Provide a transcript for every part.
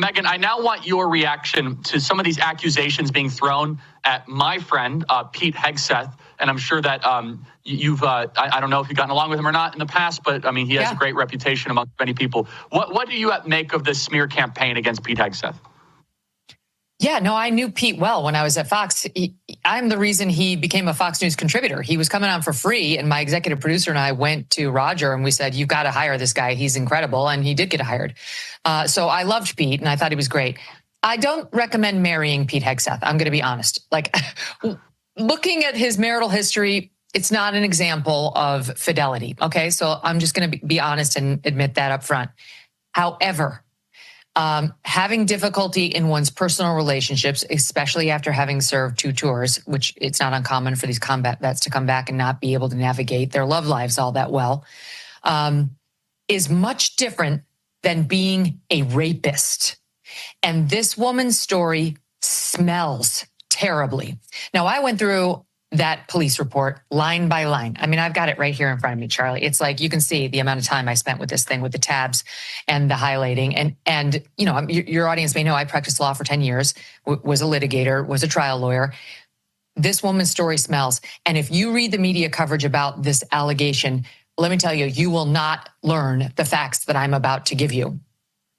Megyn, I now want your reaction to some of these accusations being thrown at my friend, Pete Hegseth. And I'm sure that you've, I don't know if you've gotten along with him or not in the past, but I mean, he has a great reputation among many people. What do you make of this smear campaign against Pete Hegseth? Yeah, no, I knew Pete well when I was at Fox. I'm the reason he became a Fox News contributor. He was coming on for free, and my executive producer and I went to Roger and we said, you've got to hire this guy. He's incredible. And he did get hired. So I loved Pete and I thought he was great. I don't recommend marrying Pete Hegseth. I'm going to be honest. Like, looking at his marital history, it's not an example of fidelity. Okay, so I'm just going to be honest and admit that up front. However, having difficulty in one's personal relationships, especially after having served 2 tours, which it's not uncommon for these combat vets to come back and not be able to navigate their love lives all that well, is much different than being a rapist. And this woman's story smells terribly. Now, I went through that police report line by line. I mean, I've got it right here in front of me, Charlie. It's like you can see the amount of time I spent with this thing, with the tabs and the highlighting. And you know, your audience may know I practiced law for 10 years, was a litigator, was a trial lawyer. This woman's story smells. And if you read the media coverage about this allegation, let me tell you, you will not learn the facts that I'm about to give you.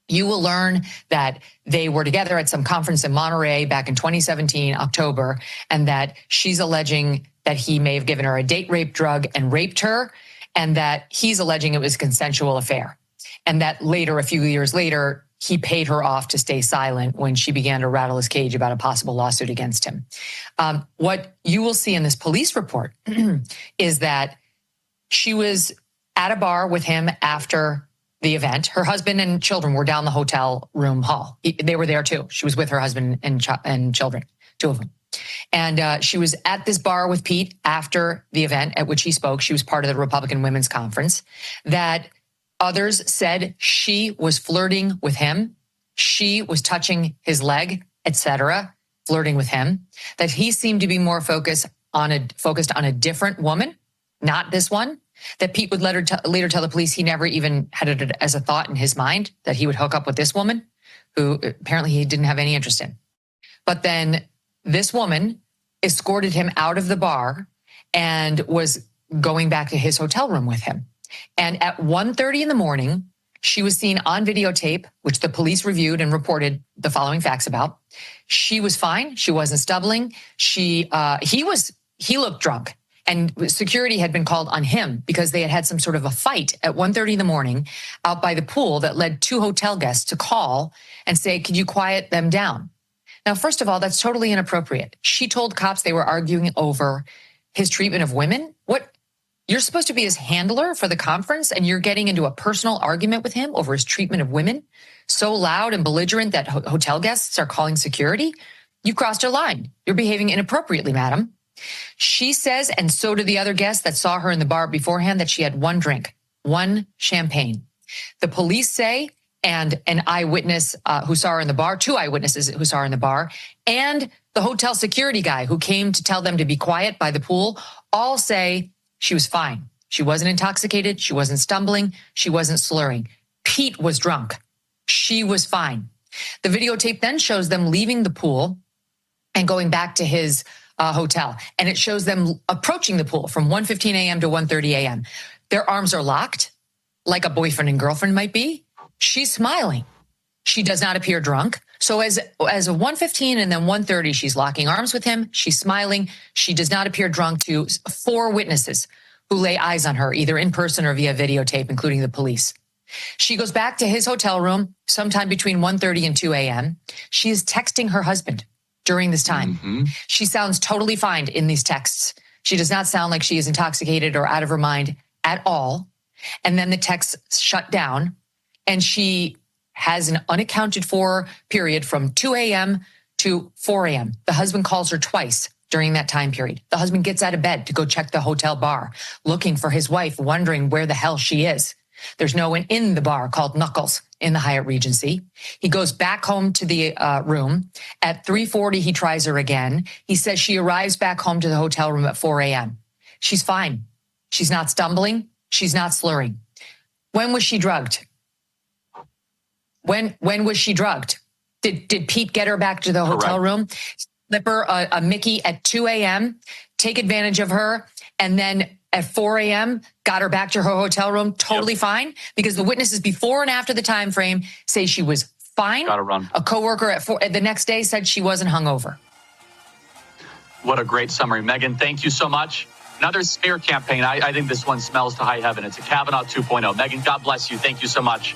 You will learn that they were together at some conference in Monterey back in 2017, October, and that she's alleging that he may have given her a date rape drug and raped her, and that he's alleging it was a consensual affair. And that later, a few years later, he paid her off to stay silent when she began to rattle his cage about a possible lawsuit against him. What you will see in this police report is that she was at a bar with him after the event. Her husband and children were down the hotel room hall. They were there too. She was with her husband and children, 2 of them. And she was at this bar with Pete after the event at which he spoke. She was part of the Republican Women's Conference. That others said she was flirting with him. She was touching his leg, etc., flirting with him. That he seemed to be more focused on a different woman, not this one. That Pete would later tell the police he never even had it as a thought in his mind that he would hook up with this woman, who apparently he didn't have any interest in. But then this woman escorted him out of the bar and was going back to his hotel room with him. And at 1:30 in the morning, she was seen on videotape, which the police reviewed and reported the following facts about. She was fine. She wasn't stumbling. He looked drunk. And security had been called on him because they had had some sort of a fight at 1:30 in the morning out by the pool that led 2 hotel guests to call and say, could you quiet them down? Now, first of all, that's totally inappropriate. She told cops they were arguing over his treatment of women. What? You're supposed to be his handler for the conference and you're getting into a personal argument with him over his treatment of women? So loud and belligerent that hotel guests are calling security? You crossed a line. You're behaving inappropriately, madam. She says, and so do the other guests that saw her in the bar beforehand, that she had 1 drink, 1 champagne. The police say, and an eyewitness who saw her in the bar, 2 eyewitnesses who saw her in the bar, and the hotel security guy who came to tell them to be quiet by the pool, all say she was fine. She wasn't intoxicated. She wasn't stumbling. She wasn't slurring. Pete was drunk. She was fine. The videotape then shows them leaving the pool and going back to his hotel. And it shows them approaching the pool from 1:15 a.m. to 1:30 a.m. Their arms are locked, like a boyfriend and girlfriend might be. She's smiling. She does not appear drunk. So as a 1:15 and then 1:30, she's locking arms with him. She's smiling. She does not appear drunk to 4 witnesses who lay eyes on her, either in person or via videotape, including the police. She goes back to his hotel room sometime between 1:30 and 2 a.m. She is texting her husband during this time. Mm-hmm. She sounds totally fine in these texts. She does not sound like she is intoxicated or out of her mind at all. And then the texts shut down and she has an unaccounted for period from 2 a.m. to 4 a.m. The husband calls her twice during that time period. The husband gets out of bed to go check the hotel bar, looking for his wife, wondering where the hell she is. There's no one in the bar called Knuckles in the Hyatt Regency. He goes back home to the room. At 3:40, he tries her again. He says she arrives back home to the hotel room at 4 a.m. She's fine. She's not stumbling. She's not slurring. When was she drugged? When was she drugged? Did Pete get her back to the hotel room, slip her a Mickey at 2 a.m., take advantage of her, and then at 4 a.m. got her back to her hotel room totally fine? Because the witnesses before and after the time frame say she was fine. Got to run. A coworker the next day said she wasn't hungover. What a great summary. Megyn, thank you so much. Another smear campaign. I think this one smells to high heaven. It's a Kavanaugh 2.0. Megyn, God bless you. Thank you so much.